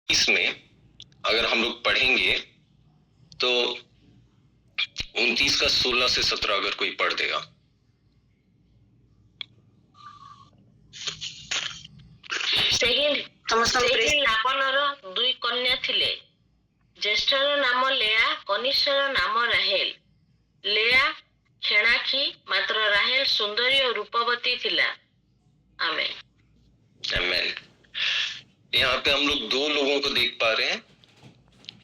इसमें अगर हम लोग पढ़ेंगे तो 29 का 16 से 17 अगर कोई पढ़ देगा। ଲାବଣର ଦୁଇ କନ୍ୟା ଥିଲେ। ଜ୍ୟେଷ୍ଠର ନାମ ଲେଆ, କନିଷ୍ଠର ନାମ ରାହେଲ। लेया क्षणाक्षी, मात्र राहेल सुंदरी और रूपवती थिला। आमेन। आमेन। यहाँ पे हम लोग दो लोगों को देख पा रहे हैं,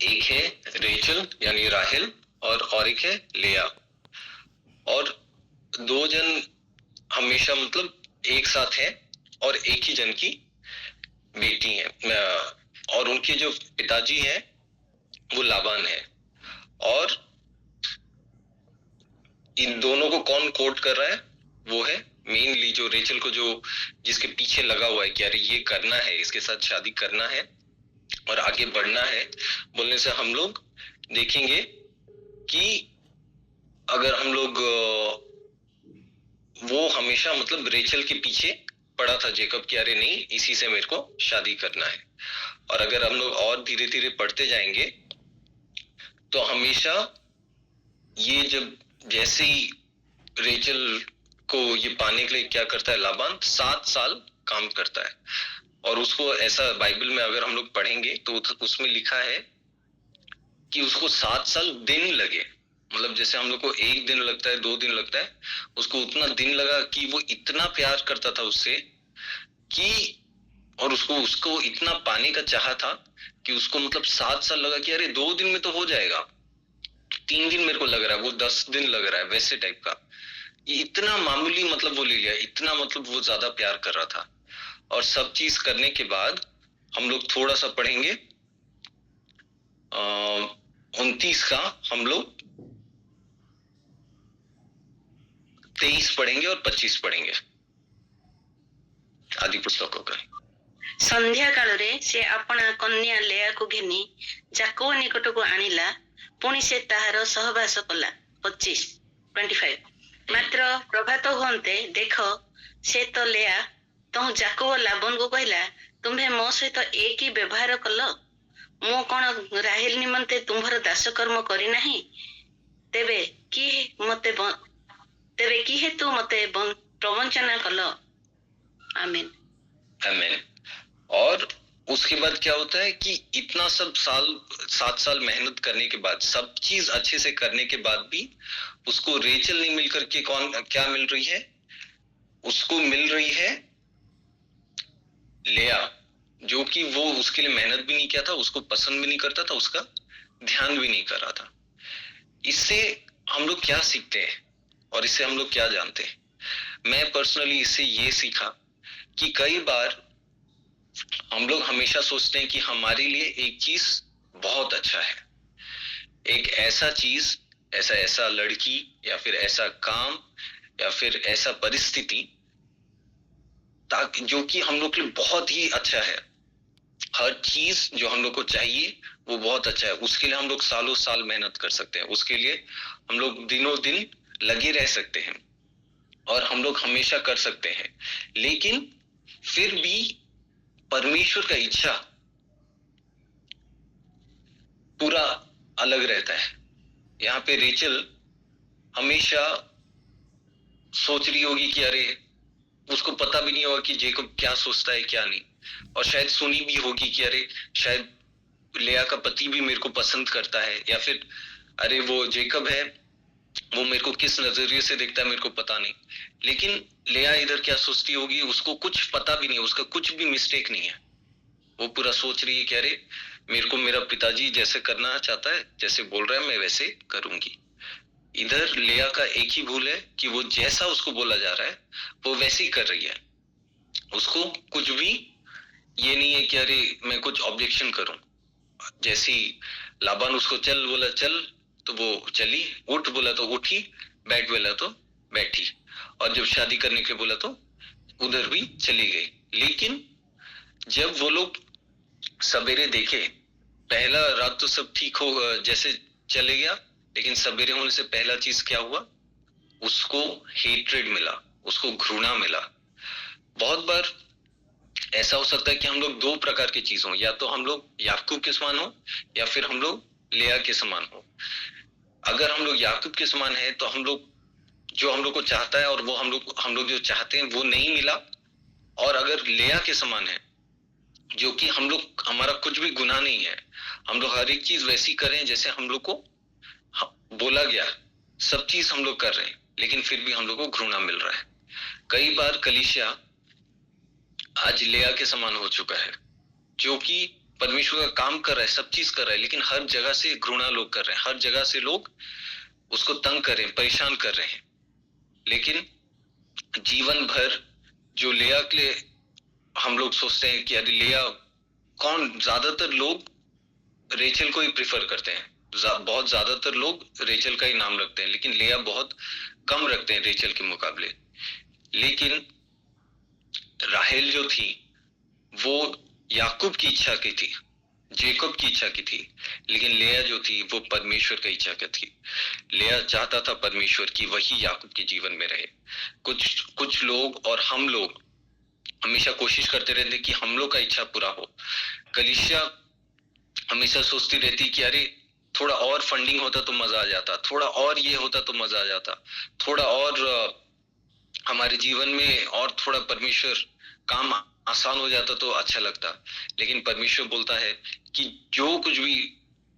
एक है रेचल यानी राहेल और एक है लेया। और दो जन हमेशा मतलब एक साथ हैं और एक ही जन की बेटी है, और उनके जो पिताजी हैं वो लाबान है। और इन दोनों को कौन कोट कर रहा है? वो है मेनली जो रेचल को, जो जिसके पीछे लगा हुआ है कि अरे ये करना है, इसके साथ शादी करना है और आगे बढ़ना है बोलने से हम लोग देखेंगे कि अगर हम लोग वो हमेशा मतलब रेचल के पीछे पड़ा था जेकब कि अरे नहीं, इसी से मेरे को शादी करना है। और अगर हम लोग और धीरे धीरे पढ़ते जाएंगे तो हमेशा ये जब जैसे ही रेचल को ये पाने के लिए क्या करता है लाबान, 7 साल काम करता है। और उसको ऐसा बाइबल में अगर हम लोग पढ़ेंगे तो उसमें लिखा है कि उसको 7 साल दिन लगे। मतलब जैसे हम लोग को एक दिन लगता है, 2 दिन लगता है, उसको उतना दिन लगा कि वो इतना प्यार करता था उससे कि, और उसको इतना पाने का चाह था कि उसको मतलब 7 साल लगा कि अरे 2 दिन में तो हो जाएगा, 3 दिन मेरे को लग रहा है, वो 10 दिन लग रहा है, वैसे टाइप का। ये इतना मामूली मतलब वो ले लिया, इतना मतलब वो ज्यादा प्यार कर रहा था। और सब चीज करने के बाद हम लोग थोड़ा सा पढ़ेंगे 29 का, हम लोग 23 पढ़ेंगे और 25 पढ़ेंगे आदि पुस्तकों का। संध्या काल रे से अपना कन्या लेया को घेनी जाकोब निकट को आनिला, पुणी से ताहार सहवास कला। 25 मात्र प्रभात होते देख से तो लेया तो जाकोब लाबन को कहला, तुम्हें मो सहित एक ही व्यवहार कल, मु कौन राहेल निमंते तुम्हार दासकर्म करी नहीं? तेबे कि हेतु मते प्रवंचना कल? आमीन। आमीन। और उसके बाद क्या होता है कि इतना सब साल, 7 साल मेहनत करने के बाद, सब चीज अच्छे से करने के बाद भी उसको रेचल नहीं मिलकर के क्या मिल रही है? उसको मिल रही है लेया, जो कि वो उसके लिए मेहनत भी नहीं किया था, उसको पसंद भी नहीं करता था, उसका ध्यान भी नहीं कर रहा था। इससे हम लोग क्या सीखते हैं और इससे हम लोग क्या जानते हैं? मैं पर्सनली इससे ये सीखा कि कई बार हम लोग हमेशा सोचते हैं कि हमारे लिए एक चीज बहुत अच्छा है, एक ऐसा चीज, ऐसा लड़की या फिर ऐसा काम या फिर ऐसा परिस्थिति ताकि जो कि हम लोग के लिए बहुत ही अच्छा है। हर चीज जो हम लोग को चाहिए वो बहुत अच्छा है, उसके लिए हम लोग सालों साल मेहनत कर सकते हैं, उसके लिए हम लोग दिनों दिन लगे रह सकते हैं और हम लोग हमेशा कर सकते हैं। लेकिन फिर भी परमेश्वर का इच्छा पूरा अलग रहता है। यहाँ पे रेचल हमेशा सोच रही होगी कि अरे, उसको पता भी नहीं होगा कि जेकब क्या सोचता है क्या नहीं, और शायद सुनी भी होगी कि अरे शायद लेया का पति भी मेरे को पसंद करता है, या फिर अरे वो जेकब है वो मेरे को किस नजरिए से देखता है मेरे को पता नहीं। लेकिन लेया इधर क्या सोचती होगी, उसको कुछ पता भी नहीं, उसका कुछ भी मिस्टेक नहीं है। वो पूरा सोच रही है कि अरे मेरे को मेरा पिताजी जैसे करना चाहता है, जैसे बोल रहा है, मैं वैसे करूंगी। इधर लेया का एक ही भूल है कि वो जैसा उसको बोला जा रहा है वो वैसे ही कर रही है। उसको कुछ भी ये नहीं है कि अरे मैं कुछ ऑब्जेक्शन करूं। जैसी लाबान उसको चल बोला चल तो वो चली, उठ बोला तो उठी, बैठ बोला तो बैठी, और जब शादी करने के बोला तो उधर भी चली गई। लेकिन जब वो लोग सवेरे देखे, पहला रात तो सब ठीक हो जैसे चले गया, लेकिन सवेरे होने से पहला चीज क्या हुआ? उसको हेट्रेड मिला, उसको घृणा मिला। बहुत बार ऐसा हो सकता है कि हम लोग दो प्रकार की चीज हों, या तो हम लोग याकूब के समान हो या फिर हम लोग लेया के समान हो। अगर हम लोग याकूब के समान है तो हम लोग जो हम लोग को चाहता है और वो हम लोग जो चाहते हैं वो नहीं मिला। और अगर लेया के समान है, जो कि हम लोग हमारा कुछ भी गुनाह नहीं है, हम लोग हर एक चीज वैसी करें जैसे हम लोग को बोला गया, सब चीज हम लोग कर रहे हैं, लेकिन फिर भी हम लोग को घृणा मिल रहा है। कई बार कलीसिया आज लेया के समान हो चुका है, जो कि परमेश्वर का काम कर रहा है, सब चीज कर रहा है, लेकिन हर जगह से घृणा लोग कर रहे हैं, हर जगह से लोग उसको तंग कर रहे हैं, परेशान कर रहे हैं। लेकिन जीवन भर जो लेया के लिए हम लोग सोचते हैं कि अरे लेया, कौन, ज्यादातर लोग रेचल को ही प्रिफर करते हैं, बहुत ज्यादातर लोग रेचल का ही नाम रखते हैं, लेकिन लेया बहुत कम रखते हैं रेचल के मुकाबले। लेकिन राहेल जो थी वो याकूब की इच्छा की थी, जेकब की इच्छा की थी, लेकिन लेया जो थी वो परमेश्वर की इच्छा की थी। लेया चाहता था परमेश्वर की वही याकूब के जीवन में रहे। कुछ लोग और हम लोग हमेशा कोशिश करते रहते कि हम लोग का इच्छा पूरा हो। कलीसिया हमेशा सोचती रहती कि अरे थोड़ा और फंडिंग होता तो मजा आ जाता, थोड़ा और ये होता तो मजा आ जाता, थोड़ा और हमारे जीवन में और थोड़ा परमेश्वर काम आसान हो जाता तो अच्छा लगता। लेकिन परमेश्वर बोलता है कि जो कुछ भी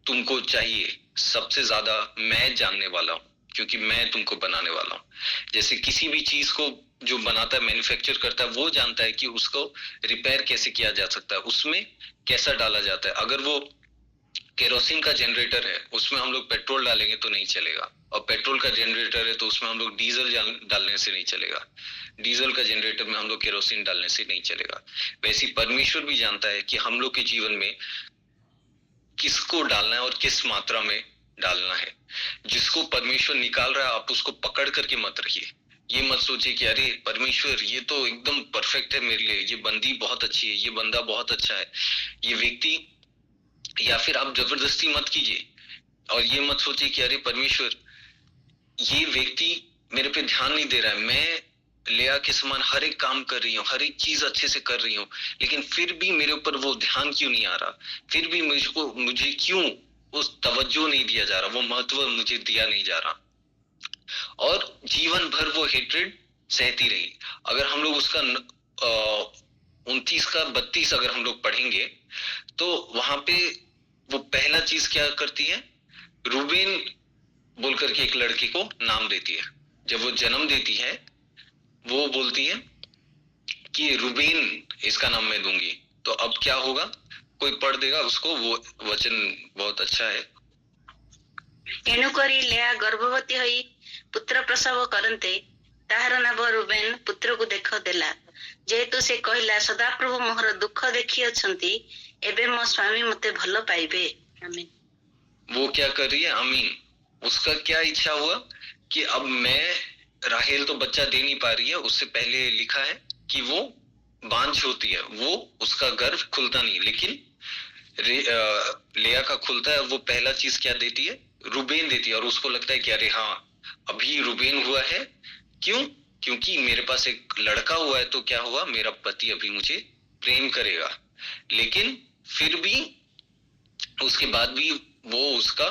तुमको चाहिए सबसे ज्यादा मैं जानने वाला हूँ, क्योंकि मैं तुमको बनाने वाला हूँ। जैसे किसी भी चीज को जो बनाता है, मैन्युफैक्चर करता है, वो जानता है कि उसको रिपेयर कैसे किया जा सकता है, उसमें कैसा डाला जाता है। अगर वो केरोसिन का जनरेटर है, उसमें हम लोग पेट्रोल डालेंगे तो नहीं चलेगा, और पेट्रोल का जनरेटर है तो उसमें हम लोग डीजल डालने से नहीं चलेगा, डीजल का जनरेटर में हम लोग केरोसिन डालने से नहीं चलेगा। वैसे परमेश्वर भी जानता है कि हम लोग के जीवन में किसको डालना है और किस मात्रा में डालना है। जिसको परमेश्वर निकाल रहा है आप उसको पकड़ करके मत रहिए। ये मत सोचिए कि अरे परमेश्वर ये तो एकदम परफेक्ट है मेरे लिए, ये बंदी बहुत अच्छी है, ये बंदा बहुत अच्छा है, ये व्यक्ति, या फिर आप जबरदस्ती मत कीजिए। और ये मत सोचिए कि अरे परमेश्वर ये व्यक्ति मेरे पे ध्यान नहीं दे रहा है, मैं लेया के समान हर एक काम कर रही हूँ, हर एक चीज अच्छे से कर रही हूँ, लेकिन फिर भी मेरे ऊपर वो ध्यान क्यों नहीं आ रहा, फिर भी मुझे क्यों उस तवज्जो नहीं दिया जा रहा, वो महत्व मुझे दिया नहीं जा रहा। और जीवन भर वो हेट्रेड सहती रही। अगर हम लोग उसका 29 का 32 अगर हम लोग पढ़ेंगे तो वहां पे वो पहला चीज क्या करती है, रूबेन बोल करके एक लड़के को नाम देती है। जब वो जन्म देती है वो बोलती है कि रूबेन इसका नाम मैं दूंगी। तो अब क्या होगा, कोई पढ़ देगा उसको, वो वचन बहुत अच्छा है। एणुकरी लेया गर्भवती होई पुत्र प्रसव करन्ते ताहार नाम रूबेन पुत्र को देख देला, जेहेतु से कहला सदाप्रभु मोहर दुख देखी अछंती, एबे मो स्वामी मते भलो पाइबे। आमीन। वो क्या कर रही है, आमीन। उसका क्या इच्छा हुआ कि अब मैं, राहेल तो बच्चा दे नहीं पा रही है, उससे पहले लिखा है कि वो बांझ होती है, वो उसका गर्भ खुलता नहीं, लेकिन लेया का खुलता है। वो पहला चीज क्या देती है, रूबेन देती है। और उसको लगता है कि अरे हाँ अभी रूबेन हुआ है, क्यों, क्योंकि मेरे पास एक लड़का हुआ है, तो क्या हुआ, मेरा पति अभी मुझे प्रेम करेगा। लेकिन फिर भी उसके बाद भी वो उसका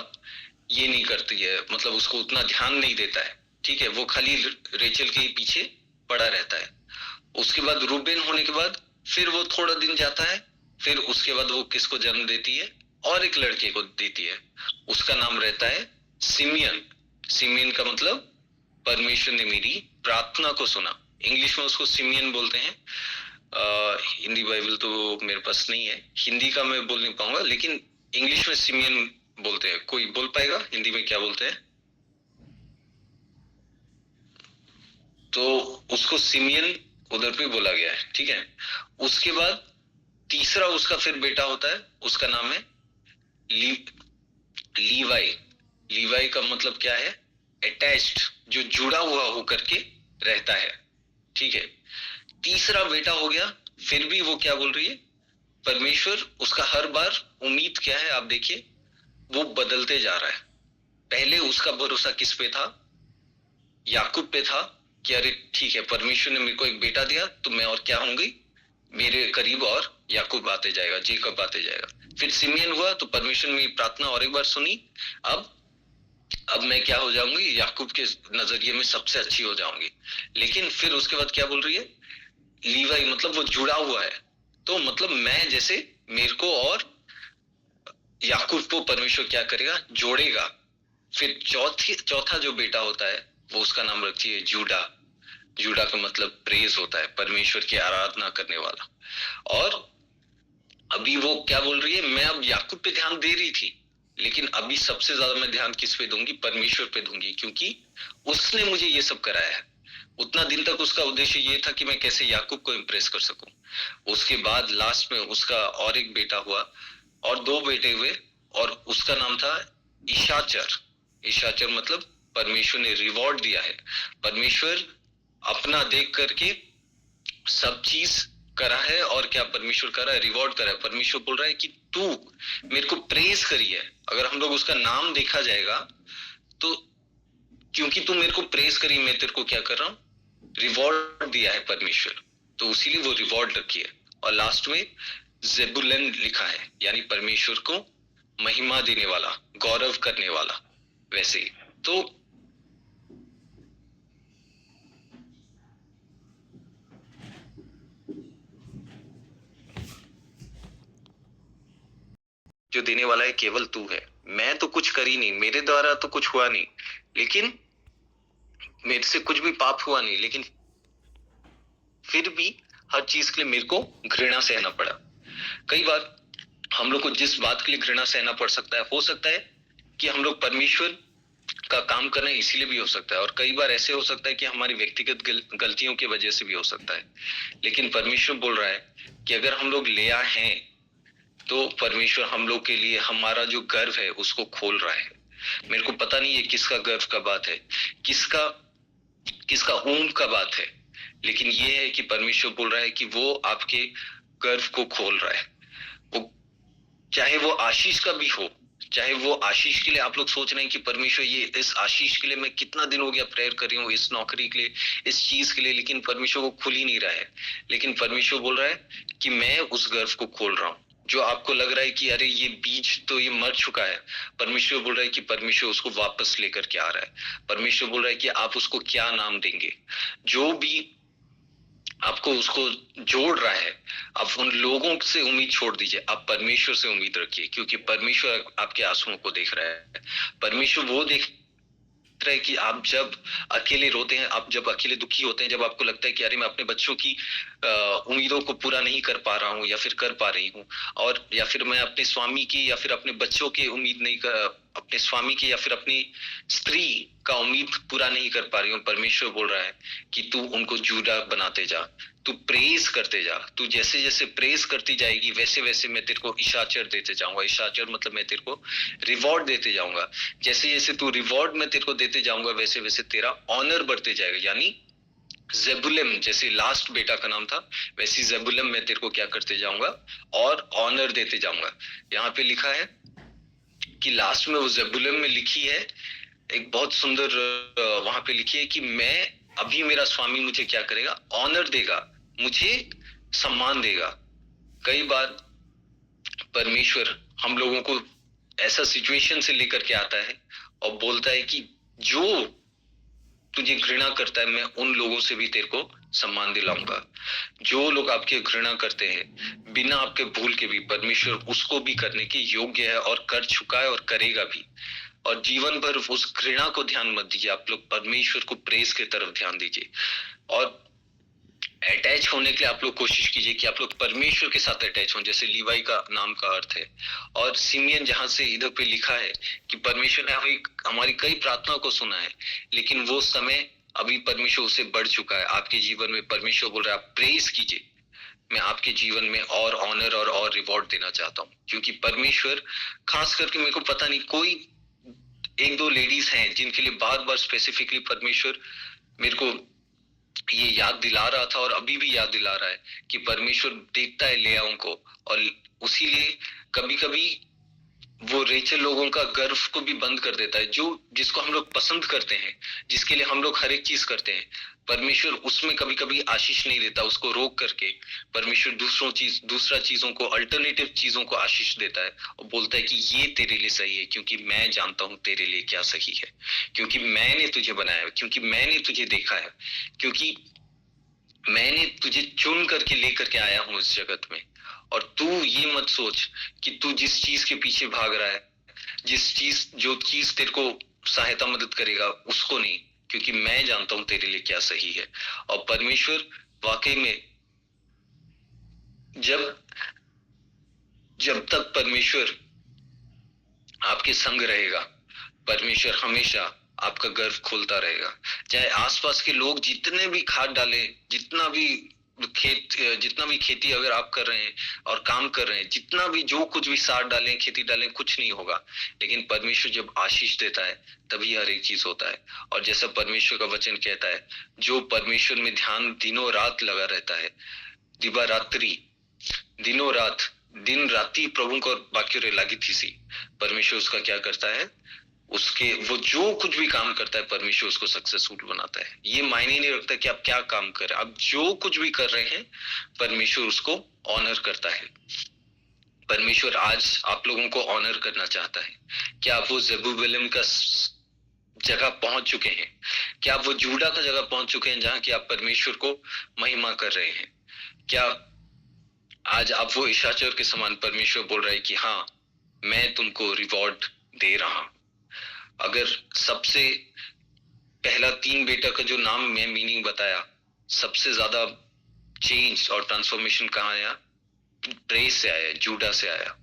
ये नहीं करती है, मतलब उसको उतना ध्यान नहीं देता है, ठीक है, वो खाली रेचल के पीछे पड़ा रहता है। उसके बाद रूबेन होने के बाद फिर वो थोड़ा दिन जाता है, फिर उसके बाद वो किसको जन्म देती है, और एक लड़के को देती है, उसका नाम रहता है सिमियन। सिमियन का मतलब परमेश्वर ने मेरी प्रार्थना को सुना, इंग्लिश में उसको सिमियन बोलते हैं। हिंदी बाइबल तो मेरे पास नहीं है, हिंदी का मैं बोल नहीं पाऊंगा, लेकिन इंग्लिश में सिमियन बोलते हैं। कोई बोल पाएगा हिंदी में क्या बोलते हैं? तो उसको सिमियन उधर पे बोला गया है, ठीक है। उसके बाद तीसरा उसका फिर बेटा होता है, उसका नाम है लीवाई। लीवाई का मतलब क्या है, अटैच्ड, जो जुड़ा हुआ होकर के रहता है, ठीक है। तीसरा बेटा हो गया, फिर भी वो क्या बोल रही है, परमेश्वर उसका हर बार उम्मीद क्या है, आप देखिए वो बदलते जा रहा है। पहले उसका भरोसा किस पे था, याकूब पे था, कि अरे ठीक है परमेश्वर ने मेरे को एक बेटा दिया तो मैं और क्या होंगी, मेरे करीब और याकूब आते जाएगा, जेकब आते जाएगा। फिर सिमियन हुआ तो परमेश्वर ने प्रार्थना और एक बार सुनी, अब मैं क्या हो जाऊंगी, याकूब के नजरिए में सबसे अच्छी हो जाऊंगी। लेकिन फिर उसके बाद क्या बोल रही है, लीवाई मतलब वो जुड़ा हुआ है, तो मतलब मैं जैसे मेरे को और याकूब को परमेश्वर क्या करेगा, जोड़ेगा। फिर चौथा जो बेटा होता है वो उसका नाम रखती है जूडा। जूडा का मतलब प्रेज होता है, परमेश्वर की आराधना करने वाला। और अभी वो क्या बोल रही है, मैं अब याकूब पे ध्यान दे रही थी, लेकिन अभी सबसे ज्यादा मैं ध्यान किस पे दूंगी, परमेश्वर पे दूंगी, क्योंकि उसने मुझे ये सब कराया है। उतना दिन तक उसका उद्देश्य ये था कि मैं कैसे याकूब को इम्प्रेस कर सकूं। उसके बाद लास्ट में उसका और एक बेटा हुआ और 2 बेटे हुए, और उसका नाम था इशाचर। इशाचर मतलब परमेश्वर ने रिवॉर्ड दिया है। परमेश्वर अपना देख करके सब चीज करा है, और क्या परमेश्वर कर रहा है, रिवॉर्ड कर रहा है। परमेश्वर बोल रहा है कि तू मेरे को प्रेज करी है। अगर हम लोग उसका नाम देखा जाएगा तो क्योंकि तू मेरे को प्रेज करी, मैं तेरे को क्या कर रहा हूं, रिवॉर्ड दिया है परमेश्वर, तो इसीलिए वो रिवॉर्ड रखी है। और लास्ट में जेबुलन लिखा है, यानी परमेश्वर को महिमा देने वाला, गौरव करने वाला। वैसे ही तो जो देने वाला है केवल तू है। मैं तो कुछ कर ही नहीं, मेरे द्वारा तो कुछ हुआ नहीं, लेकिन मेरे से कुछ भी पाप हुआ नहीं, लेकिन फिर भी हर चीज के लिए मेरे को घृणा सहना पड़ा। कई बार हम लोग को जिस बात के लिए घृणा सहना पड़ सकता है, हो सकता है कि हम लोग परमेश्वर का काम कर रहे हैं इसीलिए भी हो सकता है, और कई बार ऐसे हो सकता है कि हमारी व्यक्तिगत गलतियों की वजह से भी हो सकता है। लेकिन परमेश्वर बोल रहा है कि अगर हम लोग ले आए हैं तो परमेश्वर हम लोग के लिए हमारा जो गर्व है उसको खोल रहा है। मेरे को पता नहीं है किसका गर्व का बात है, किसका किसका ऊंट का बात है, लेकिन ये है कि परमेश्वर बोल रहा है कि वो आपके गर्व को खोल रहा है। वो चाहे वो आशीष का भी हो, चाहे वो आशीष के लिए आप लोग सोच रहे हैं कि परमेश्वर ये इस आशीष के लिए मैं कितना दिन हो गया प्रेयर कर रही हूँ, इस नौकरी के लिए, इस चीज के लिए, लेकिन परमेश्वर को खुल ही नहीं रहा है। लेकिन परमेश्वर बोल रहा है कि मैं उस गर्व को खोल रहा हूँ। जो आपको लग रहा है कि अरे ये बीज तो ये मर चुका है, परमेश्वर बोल रहा है कि परमेश्वर उसको वापस लेकर के आ रहा है। परमेश्वर बोल रहा है कि आप उसको क्या नाम देंगे। जो भी आपको उसको जोड़ रहा है, आप उन लोगों से उम्मीद छोड़ दीजिए, आप परमेश्वर से उम्मीद रखिए, क्योंकि परमेश्वर आपके आंसुओं को देख रहा है। परमेश्वर वो देख रहा है कि आप जब अकेले रोते हैं, आप जब अकेले दुखी होते हैं, जब आपको लगता है कि अरे मैं अपने बच्चों की उम्मीदों को पूरा नहीं कर पा रहा हूँ या फिर कर पा रही हूँ, और या फिर मैं अपने स्वामी की या फिर अपने बच्चों की उम्मीद नहीं कर, अपने स्वामी की या फिर अपनी स्त्री का उम्मीद पूरा नहीं कर पा रही हूँ। परमेश्वर बोल रहा है कि तू उनको जूड़ा बनाते जा, तू प्रेज करते जा, तू जैसे जैसे प्रेज करती जाएगी वैसे वैसे मैं तेरे को इशाचर देते जाऊंगा। इशाचर मतलब मैं तेरे को रिवॉर्ड देते जाऊंगा। जैसे जैसे तू रिवॉर्ड मैं तेरे को देते जाऊंगा वैसे वैसे तेरा ऑनर बढ़ते जाएगा। यानी जेबुलम जैसे लास्ट बेटा का नाम था, वैसी जेबुलम मैं तेरे को क्या करते जाऊंगा, और ऑनर देते जाऊंगा। यहाँ पे लिखा है कि लास्ट में वो जेबुलम में लिखी है एक बहुत सुंदर वहां पे लिखी है कि मैं अभी मेरा स्वामी मुझे क्या करेगा, ऑनर देगा, मुझे सम्मान देगा। कई बार परमेश्वर हम लोगों को ऐसा सिचुएशन से लेकर के आता है और बोलता है कि जो तुझे घृणा करता है मैं उन लोगों से भी तेरे को सम्मान दिलाऊंगा। जो लोग आपकी घृणा करते हैं बिना आपके भूल के भी, परमेश्वर उसको भी करने के योग्य है और कर चुका है और करेगा भी। और जीवन भर उस घृणा को ध्यान मत दीजिए, आप लोग परमेश्वर को प्रेस की तरफ ध्यान दीजिए। और अटैच होने के लिए आप लोग कोशिश कीजिए कि आप लोग परमेश्वर के साथ अटैच हों, जैसे लीवाई का नाम का अर्थ है। और सिमियन जहां से इधर पे लिखा है कि परमेश्वर ने हमारी कई प्रार्थनाओं को सुना है, लेकिन वो समय अभी परमेश्वर उससे बढ़ चुका है आपके जीवन में। परमेश्वर बोल रहा है आप प्रेस कीजिए, मैं आपके जीवन में और ऑनर और रिवॉर्ड देना चाहता हूँ। क्योंकि परमेश्वर खास करके, मेरे को पता नहीं, कोई एक दो लेडीज हैं जिनके लिए बार बार स्पेसिफिकली परमेश्वर मेरे को ये याद दिला रहा था और अभी भी याद दिला रहा है कि परमेश्वर देखता है लेआओं को, और उसी लिए कभी कभी वो रेचल लोगों का गर्व को भी बंद कर देता है, जो जिसको हम लोग पसंद करते हैं, जिसके लिए हम लोग हर एक चीज करते हैं, परमेश्वर उसमें कभी कभी आशीष नहीं देता, उसको रोक करके परमेश्वर दूसरा चीजों को, अल्टरनेटिव चीजों को आशीष देता है और बोलता है कि ये तेरे लिए सही है, क्योंकि मैं जानता हूं तेरे लिए क्या सही है, क्योंकि मैंने तुझे बनाया है, क्योंकि मैंने तुझे देखा है, क्योंकि मैंने तुझे चुन करके लेकर के आया हूं इस जगत में। और तू ये मत सोच कि तू जिस चीज के पीछे भाग रहा है, जो चीज तेरे को सहायता मदद करेगा, उसको नहीं, क्योंकि मैं जानता हूं तेरे लिए क्या सही है। और परमेश्वर वाकई में जब तक परमेश्वर आपके संग रहेगा, परमेश्वर हमेशा आपका गर्व खोलता रहेगा। चाहे आसपास के लोग जितने भी खाद डालें, जितना भी खेती अगर आप कर रहे हैं और काम कर रहे हैं, जितना भी जो कुछ भी सार डालें, खेती डालें, कुछ नहीं होगा। लेकिन परमेश्वर जब आशीष देता है तभी हर एक चीज होता है। और जैसा परमेश्वर का वचन कहता है, जो परमेश्वर में ध्यान दिनों रात लगा रहता है, दिवा रात्रि, दिनों रात, दिन राति प्रभु को वाक्य रे लागी थी सी, परमेश्वर उसका क्या करता है, वो जो कुछ भी काम करता है परमेश्वर उसको सक्सेसफुल बनाता है। ये मायने नहीं रखता कि आप क्या काम कर रहे हैं, आप जो कुछ भी कर रहे हैं परमेश्वर उसको ऑनर करता है। परमेश्वर आज आप लोगों को ऑनर करना चाहता है। क्या आप वो जेरुब्बाबेल का जगह पहुंच चुके हैं? क्या आप वो जूडा का जगह पहुंच चुके हैं जहां कि आप परमेश्वर को महिमा कर रहे हैं? क्या आज आप वो इशाचर के समान परमेश्वर बोल रहा है कि हाँ, मैं तुमको रिवॉर्ड दे रहा हूं। अगर सबसे पहला 3 बेटा का जो नाम में मीनिंग बताया, सबसे ज्यादा चेंज और ट्रांसफॉर्मेशन कहाँ आया? प्रेस से आया, जूडा से आया।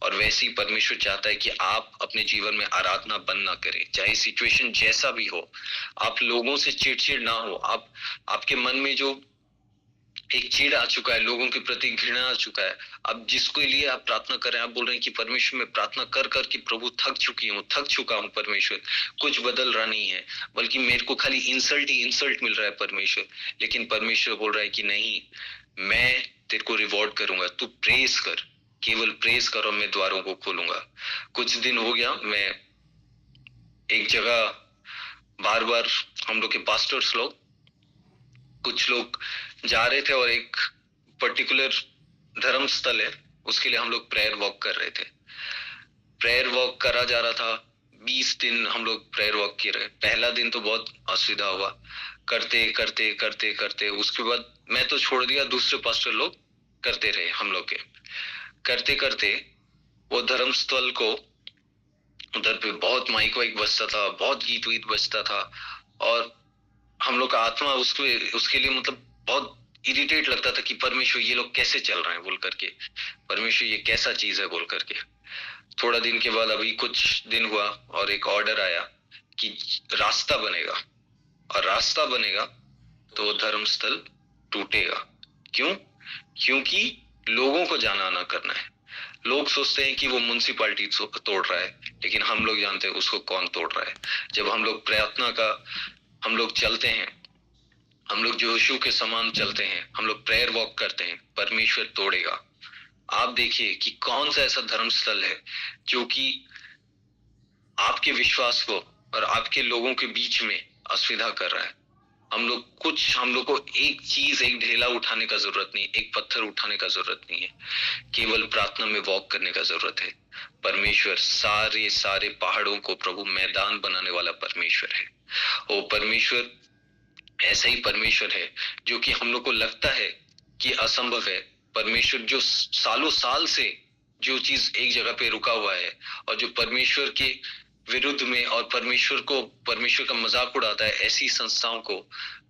और वैसे ही परमेश्वर चाहता है कि आप अपने जीवन में आराधना बंद ना करें, चाहे सिचुएशन जैसा भी हो। आप लोगों से चिड़चिड़ ना हो, आपके मन में जो एक चिढ़ आ चुका है, लोगों के प्रति घृणा आ चुका है, अब जिसके लिए आप प्रार्थना कर रहे हैं, आप बोल रहे हैं कि परमेश्वर में प्रार्थना कर कर कि प्रभु थक चुका हूँ परमेश्वर, कुछ बदल रहा नहीं है, बल्कि मेरे को खाली इंसल्ट ही इंसल्ट मिल रहा है परमेश्वर। लेकिन परमेश्वर बोल रहा है कि नहीं, मैं तेरे को रिवॉर्ड करूंगा, तू प्रेस कर, केवल प्रेस कर और मैं द्वारों को खोलूंगा। कुछ दिन हो गया, मैं एक जगह बार बार, हम लोग के पास्टर्स लोग, कुछ लोग जा रहे थे और एक पर्टिकुलर धर्म स्थल है, उसके लिए हम लोग प्रेयर वॉक कर रहे थे। प्रेयर वॉक करा जा रहा था, 20 दिन हम लोग प्रेयर वॉक किए रहे। पहला दिन तो बहुत असुविधा हुआ, करते करते करते करते, उसके बाद मैं तो छोड़ दिया, दूसरे पास्टर लोग करते रहे। हम लोग के करते करते वो धर्म स्थल को, उधर पे बहुत माइक वाइक बजता था, बहुत गीत वीत बजता था, और हम लोग का आत्मा उसके लिए मतलब बहुत इरिटेट लगता था कि परमेश्वर ये लोग कैसे चल रहे हैं बोल करके, परमेश्वर ये कैसा चीज है बोल करके। थोड़ा दिन के बाद अभी कुछ दिन हुआ और एक ऑर्डर आया कि रास्ता बनेगा, और रास्ता बनेगा तो धर्म स्थल टूटेगा। क्यों? क्योंकि लोगों को जाना आना करना है। लोग सोचते हैं कि वो म्युनिसिपालिटी तोड़ रहा है, लेकिन हम लोग जानते हैं उसको कौन तोड़ रहा है। जब हम लोग प्रार्थना का हम लोग चलते हैं, हम लोग यीशु के समान चलते हैं, हम लोग प्रेयर वॉक करते हैं, परमेश्वर तोड़ेगा। आप देखिए कि कौन सा ऐसा धर्म स्थल है जो कि आपके विश्वास को और आपके लोगों के बीच में असुविधा कर रहा है। हम लोग को एक ढेला उठाने का जरूरत नहीं, एक पत्थर उठाने का जरूरत नहीं है, केवल प्रार्थना में वॉक करने का जरूरत है। परमेश्वर सारे पहाड़ों को प्रभु मैदान बनाने वाला परमेश्वर है। वो परमेश्वर ऐसा ही परमेश्वर है जो कि हम लोग को लगता है कि असंभव है। परमेश्वर जो सालों साल से जो चीज एक जगह पे रुका हुआ है, और जो परमेश्वर के विरुद्ध में और परमेश्वर का मजाक उड़ाता है, ऐसी संस्थाओं को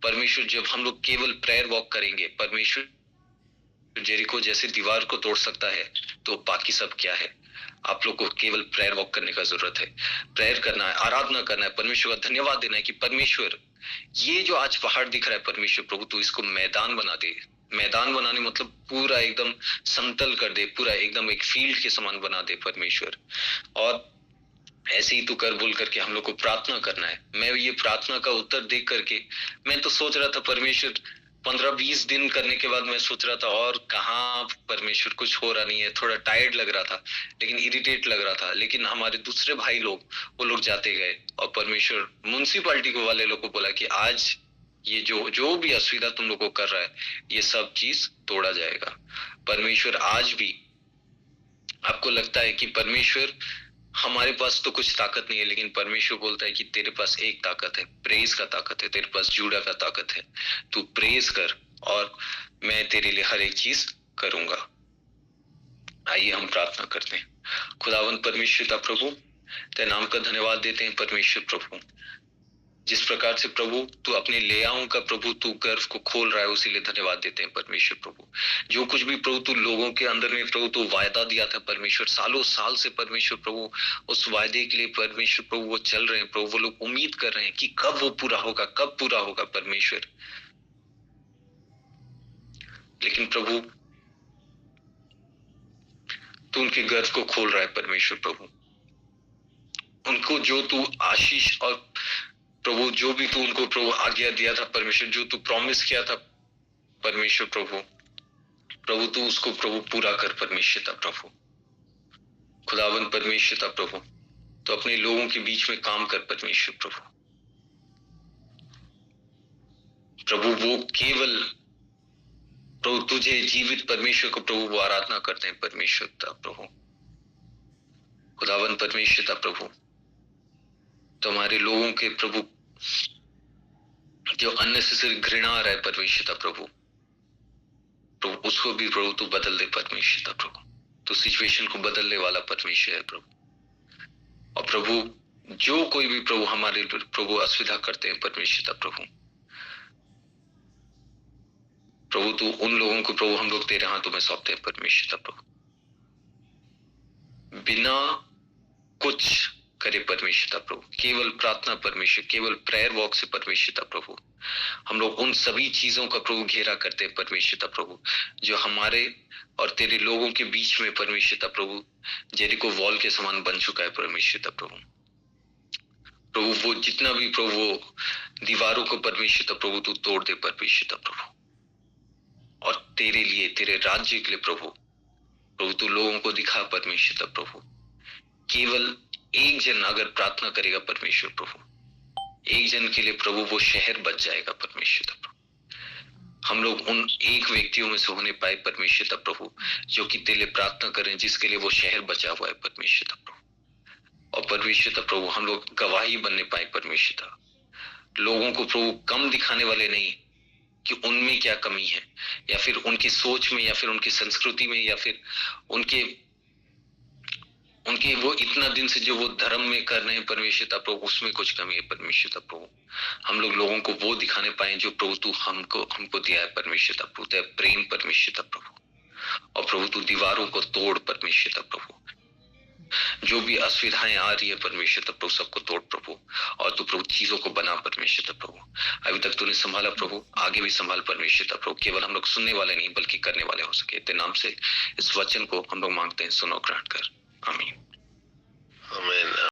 परमेश्वर, जब हम लोग केवल प्रेयर वॉक करेंगे, परमेश्वर जेरिको जैसे दीवार को तोड़ सकता है, तो बाकी सब क्या है? आप लोग को केवल प्रेयर वॉक करने का जरूरत है, प्रेयर करना है, आराधना करना है, परमेश्वर का धन्यवाद देना है कि परमेश्वर ये जो आज पहाड़ दिख रहा है, परमेश्वर प्रभु तू इसको मैदान बना दे। मैदान बनाने मतलब पूरा एकदम समतल कर दे, पूरा एकदम एक फील्ड के समान बना दे परमेश्वर। और ऐसे ही तू कर बोल करके हम लोग को प्रार्थना करना है। मैं ये प्रार्थना का उत्तर देख करके मैं तो सोच रहा था, परमेश्वर 15-20 दिन करने के बाद मैं सोच रहा था और कहाँ परमेश्वर, कुछ हो रहा नहीं है, थोड़ा टायर्ड लग रहा था, लेकिन इरिटेट लग रहा था। लेकिन हमारे दूसरे भाई लोग, वो लोग जाते गए और परमेश्वर म्युनिसिपालिटी को वाले लोग को बोला कि आज ये जो भी असुविधा तुम लोग को कर रहा है, ये सब चीज तोड़ा जाएगा। परमेश्वर आज भी, आपको लगता है कि परमेश्वर, हमारे पास तो कुछ ताकत नहीं है, लेकिन परमेश्वर बोलता है कि तेरे पास एक ताकत है, प्रेज का ताकत है, तेरे पास जुड़ा का ताकत है, तू प्रेज कर और मैं तेरे लिए हर एक चीज करूंगा। आइए हम प्रार्थना करते हैं। खुदावंद परमेश्वर प्रभु, तेरे नाम का धन्यवाद देते हैं परमेश्वर प्रभु, जिस प्रकार से प्रभु तू अपने लेआओं का प्रभु तू गर्व को खोल रहा है, उसी लिए धन्यवाद देते हैं परमेश्वर प्रभु। जो कुछ भी प्रभु तू लोगों के अंदर में प्रभु तू वायदा दिया था परमेश्वर, सालों साल से परमेश्वर प्रभु, उस वायदे के लिए परमेश्वर प्रभु वो चल रहे हैं प्रभु, वो लोग उम्मीद कर रहे हैं कि कब वो पूरा होगा, कब पूरा होगा परमेश्वर। लेकिन प्रभु तू उनके गर्व को खोल रहा है परमेश्वर प्रभु, उनको जो तू आशीष और प्रभु जो भी तू उनको प्रभु आज्ञा दिया था परमेश्वर, जो तू प्रॉमिस किया था परमेश्वर प्रभु तू उसको प्रभु पूरा कर परमेश्वर प्रभु। खुदावन परमेश्वर प्रभु, तो अपने लोगों के बीच में काम कर परमेश्वर प्रभु वो केवल प्रभु तुझे जीवित परमेश्वर को प्रभु वो आराधना करते हैं परमेश्वर प्रभु। खुदावन परमेश्वर प्रभु, तो हमारे लोगों के प्रभु जो अननेसेसरी घृणा आ रहा है परमेश्वर प्रभु उसको भी प्रभु तू बदल दे परमेश्वर प्रभु, तो सिचुएशन को बदलने वाला परमेश्वर है प्रभु। और प्रभु जो कोई भी प्रभु हमारे प्रभु असुविधा करते हैं परमेश्वर प्रभु तू उन लोगों को प्रभु हम लोग तेरे हाथों में सौंपते हैं परमेश्वर प्रभु, बिना कुछ करे परमेश्वर प्रभु, केवल प्रार्थना परमेश्वर, केवल प्रेयर वॉक से परमेश्वर प्रभु हम लोग उन सभी चीजों का प्रभु घेरा करते हैं परमेश्वर प्रभु, जो हमारे और तेरे लोगों के बीच में परमेश्वर प्रभु जेरिको वॉल के समान बन चुका है परमेश्वर प्रभु वो जितना भी प्रभु वो दीवारों को परमेश्वर प्रभु तू तोड़ दे परमेश्वर प्रभु, और तेरे लिए, तेरे राज्य के लिए प्रभु तू लोगों को दिखा परमेश्वर प्रभु। केवल एक जन अगर प्रार्थना करेगा परमेश्वर प्रभु, एक जन के लिए प्रभु वो शहर बच जाएगा परमेश्वर प्रभु। हम लोग उन एक व्यक्तियों में से होने पाए परमेश्वर प्रभु, जो कि तेरे लिए प्रार्थना करें, जिसके लिए वो शहर बचा हुआ है परमेश्वर प्रभु। और परमेश्वर प्रभु हम लोग गवाही बनने पाए परमेश्वर, लोगों को प्रभु कम दिखाने वाले नहीं कि उनमें क्या कमी है, या फिर उनकी सोच में, या फिर उनकी संस्कृति में, या फिर उनके वो इतना दिन से जो वो धर्म में कर रहे हैं परमेश्वर प्रभु, उसमें कुछ कमी है परमेश्वर प्रभु। हम लोग लोगों को वो दिखाने पाए जो प्रभु तू हमको दिया है परमेश्वर प्रभु, तेरा प्रेम परमेश्वर प्रभु। और प्रभु तू दीवारों को तोड़ परमेश्वर प्रभु, जो भी असुविधाएं आ रही है परमेश्वर प्रभु सबको तोड़ प्रभु, और तू प्रभु चीजों को बना परमेश्वर प्रभु। अभी तक तूने संभाला प्रभु, आगे भी संभाल परमेश्वर प्रभु, केवल हम लोग सुनने वाले नहीं बल्कि करने वाले हो सके। तेरे नाम से इस वचन को हम लोग मांगते हैं, सुनो ग्रहण कर, आमीन। आमीन।